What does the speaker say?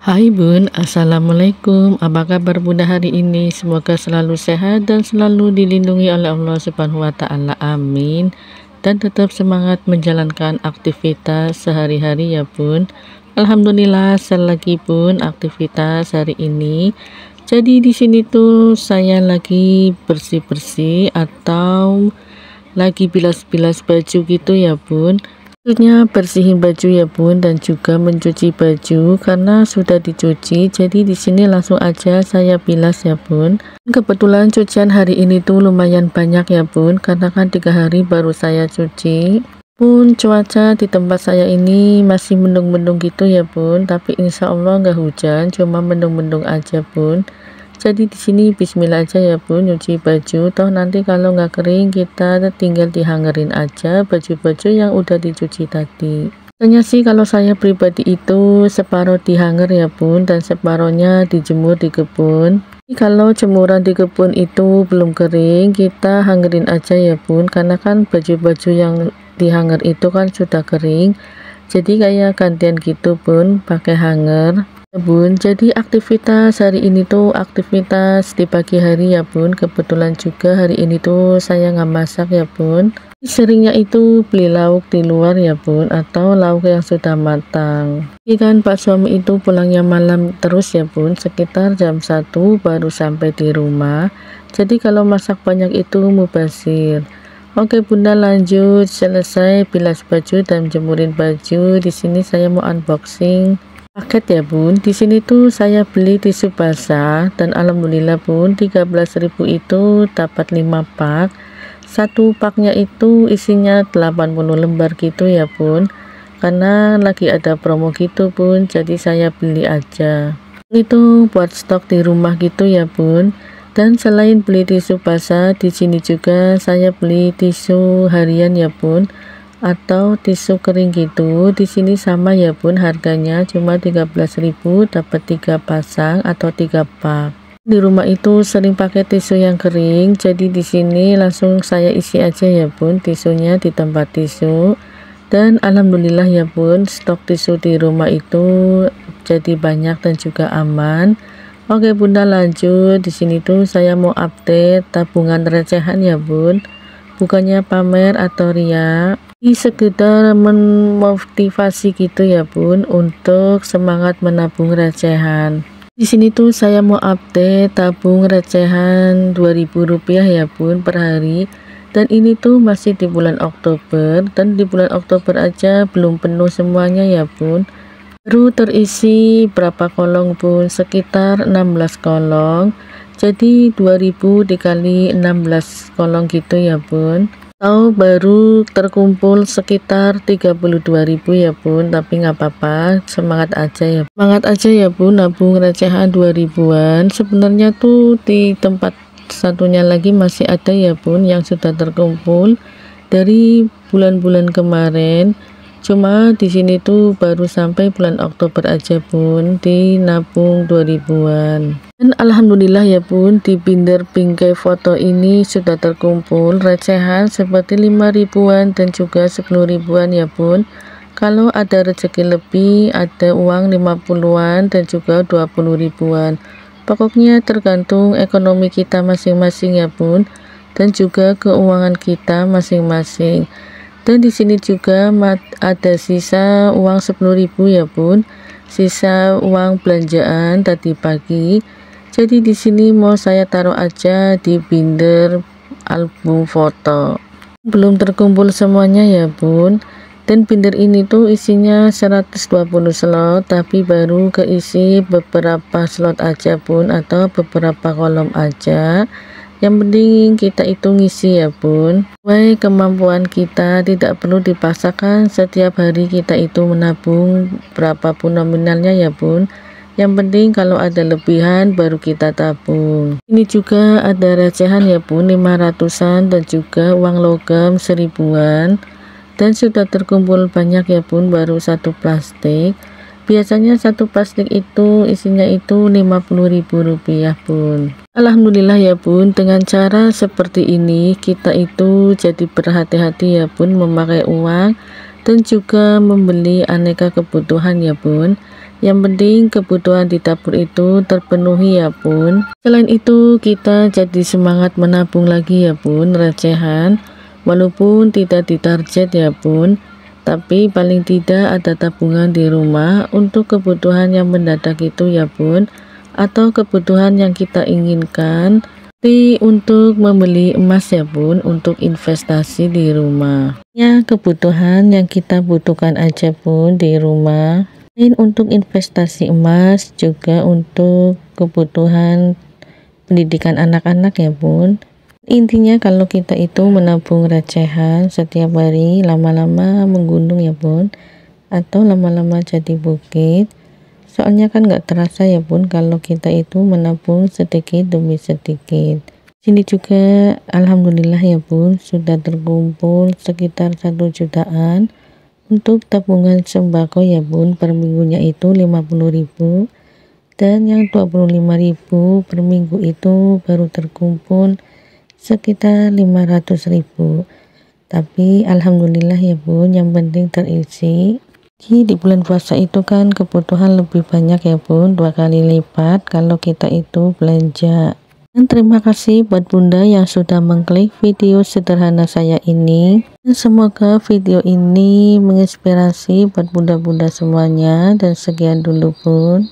Hai Bun, Assalamualaikum. Apa kabar Bunda hari ini? Semoga selalu sehat dan selalu dilindungi oleh Allah Subhanahu wa Ta'ala. Amin. Dan tetap semangat menjalankan aktivitas sehari-hari ya Bun. Alhamdulillah selagi Bun aktivitas hari ini. Jadi di sini tuh saya lagi bersih-bersih atau lagi bilas-bilas baju gitu ya Bun. Maksudnya bersihin baju ya Bun, dan juga mencuci baju karena sudah dicuci. Jadi di sini langsung aja saya bilas ya Bun. Kebetulan cucian hari ini tuh lumayan banyak ya Bun, karena kan 3 hari baru saya cuci. Pun cuaca di tempat saya ini masih mendung-mendung gitu ya Bun, tapi insya Allah nggak hujan, cuma mendung-mendung aja Bun. Jadi di sini bismillah aja ya Bun nyuci baju, toh nanti kalau nggak kering kita tinggal dihangerin aja baju-baju yang udah dicuci tadi. Biasanya sih kalau saya pribadi itu separuh dihanger ya Bun, dan separuhnya dijemur di kebun. Kalau jemuran di kebun itu belum kering, kita hangerin aja ya Bun, karena kan baju-baju yang dihanger itu kan sudah kering, jadi kayak gantian gitu Bun pakai hanger ya Bun. Jadi aktivitas hari ini tuh aktivitas di pagi hari ya Bun. Kebetulan juga hari ini tuh saya nggak masak ya Bun. Seringnya itu beli lauk di luar ya Bun, atau lauk yang sudah matang. Jadi kan Pak suami itu pulangnya malam terus ya Bun, sekitar jam 1 baru sampai di rumah. Jadi kalau masak banyak itu mubazir. Oke Bunda, lanjut. Selesai bilas baju dan jemurin baju, di sini saya mau unboxing paket ya Bun. Di sini tuh saya beli tisu basah dan alhamdulillah Bun 13.000 itu dapat 5 pak. Satu paknya itu isinya 80 lembar gitu ya Bun. Karena lagi ada promo gitu Bun, jadi saya beli aja. Itu buat stok di rumah gitu ya Bun. Dan selain beli tisu basah, di sini juga saya beli tisu harian ya Bun, atau tisu kering gitu. Di sini sama ya Bun, harganya cuma 13.000 dapat 3 pasang atau 3 pak. Di rumah itu sering pakai tisu yang kering, jadi di sini langsung saya isi aja ya Bun tisunya di tempat tisu. Dan alhamdulillah ya Bun, stok tisu di rumah itu jadi banyak dan juga aman. Oke Bunda, lanjut. Di sini tuh saya mau update tabungan recehan ya Bun, bukannya pamer atau ria, ini sekedar memotivasi gitu ya Bun, untuk semangat menabung recehan. Di sini tuh saya mau update tabung recehan Rp2.000 ya Bun per hari, dan ini tuh masih di bulan Oktober, dan di bulan Oktober aja belum penuh semuanya ya Bun. Baru terisi berapa kolong Bun, sekitar 16 kolong. Jadi 2000 dikali 16 kolong gitu ya Bun, atau baru terkumpul sekitar 32.000 ya Bun. Tapi nggak apa-apa, semangat aja ya Bun, nabung recehan 2000-an. Sebenarnya tuh di tempat satunya lagi masih ada ya Bun yang sudah terkumpul dari bulan-bulan kemarin. Cuma di sini tuh baru sampai bulan Oktober aja Bun, di nabung 2000-an. Dan alhamdulillah ya Bun, di binder bingkai foto ini sudah terkumpul recehan seperti 5.000-an dan juga 10.000-an ya Bun. Kalau ada rezeki lebih, ada uang 50-an dan juga 20.000-an. Pokoknya tergantung ekonomi kita masing-masing ya Bun, dan juga keuangan kita masing-masing. Dan di sini juga ada sisa uang 10.000 ya Bun, sisa uang belanjaan tadi pagi. Jadi di sini mau saya taruh aja di binder album foto. Belum terkumpul semuanya ya Bun. Dan binder ini tuh isinya 120 slot, tapi baru keisi beberapa slot aja Bun, atau beberapa kolom aja. Yang penting kita itu ngisi ya Bun, sesuai kemampuan kita, tidak perlu dipaksakan setiap hari kita itu menabung berapapun nominalnya ya Bun. Yang penting kalau ada lebihan baru kita tabung. Ini juga ada recehan ya Bun, 500-an dan juga uang logam 1000-an, dan sudah terkumpul banyak ya Bun, baru satu plastik. Biasanya satu plastik itu isinya itu Rp50.000 Bun. Alhamdulillah ya Bun, dengan cara seperti ini kita itu jadi berhati-hati ya Bun memakai uang, dan juga membeli aneka kebutuhan ya Bun. Yang penting kebutuhan di dapur itu terpenuhi ya bun. Selain itu kita jadi semangat menabung lagi ya bun, recehan. Walaupun tidak ditarget ya bun, tapi paling tidak ada tabungan di rumah untuk kebutuhan yang mendadak itu ya bun, atau kebutuhan yang kita inginkan. Seperti untuk membeli emas ya bun, untuk investasi di rumah. Ya, kebutuhan yang kita butuhkan aja bun di rumah. Selain untuk investasi emas, juga untuk kebutuhan pendidikan anak-anak ya bun. Intinya kalau kita itu menabung recehan setiap hari, lama-lama menggunung ya bun, atau lama-lama jadi bukit. Soalnya kan nggak terasa ya bun kalau kita itu menabung sedikit demi sedikit. Sini juga alhamdulillah ya bun, sudah terkumpul sekitar 1 jutaan untuk tabungan sembako ya bun. Per minggunya itu 50.000, dan yang 25.000 per minggu itu baru terkumpul sekitar 500.000. Tapi alhamdulillah ya bun, yang penting terisi. Di bulan puasa itu kan kebutuhan lebih banyak ya bun, 2 kali lipat kalau kita itu belanja. Dan terima kasih buat bunda yang sudah mengklik video sederhana saya ini. Dan semoga video ini menginspirasi buat bunda-bunda semuanya. Dan sekian dulu bun.